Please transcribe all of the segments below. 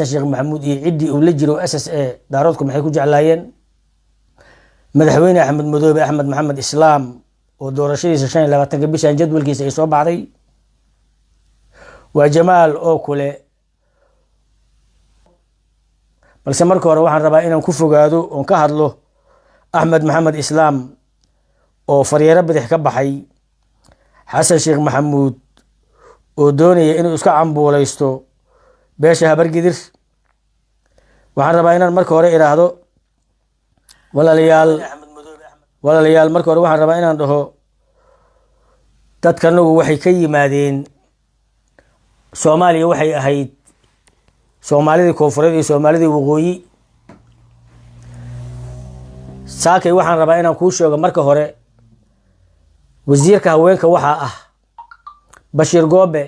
الشيخ محمود يعدي ولجر وأسس دارودكم حيكون جعلاين مدحوين أحمد مدوبي أحمد محمد إسلام ودور شيء سشان لما تنقبش عن جدول كيس يصوب بعضي وجمال أوكله بس مركو روحان ربا إنهم كفوا قادو ونكهر له أحمد محمد إسلام وفريرة بدح كبحي حسن الشيخ محمود ودوني إنه إسكا عم بوليستو باشا هبرقدر waxaan rabaa inaan marka hore iraahdo walaalayaal marka hore waxaan rabaa inaan dhaho dadkanagu waxay ka yimaadeen Soomaaliya waxay ahayd Soomaalida koonfureed iyo Soomaalida waqooyi saakay waxaan rabaa inaan ku sheego marka hore wasiirka haweenka waxa ah Bashir Goobe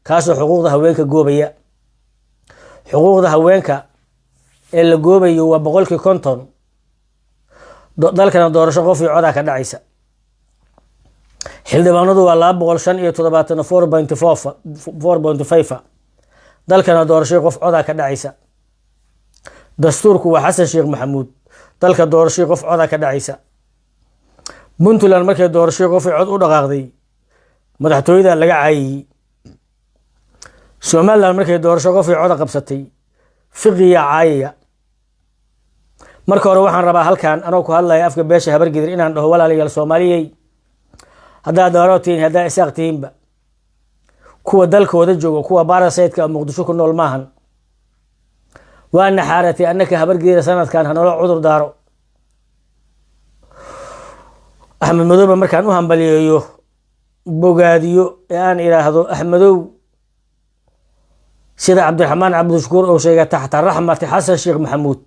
kaasoo xuquuqda haweenka goobaya xuquuqda haweenka إلا جوبي يو بقولك كونتون ذلك أنا دور شغوف في عدا كدعيسة حلد بانودو والله بقول شن يتضبطنا 4.5 ذلك أنا دور شغوف عدا كدعيسة دستورك وحسن شيخ محمود ذلك دور شغوف عدا كدعيسة منتو لان مركز دور شغوف عد ودغاغدي مدحتوي ذا لقى عي سومال لان مركز دور شغوف عدا قبستي فقية عاية marka hore waxaan rabaa halkan anoo ku hadlay afka beesha habargidir inaan dhaho walaalayaal Soomaaliyeey hadaa daarootiin hadaa isaaqtiinba kuwa dalkooda jooga kuwa baaraseedka Muqdisho ku nool maahan waana xaarati annaka habargidir sanadkan hanolo cudur daaro Axmed Madoobe markaan u hambaliyeeyo bogaadiyo aan iraahdo Axmedow sida Cabdiraxmaan Cabdishakuur oo sheegay taxta raxmati Xasan Sheekh Maxamuud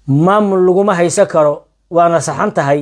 maamul laguma haysan karo waana saxan tahay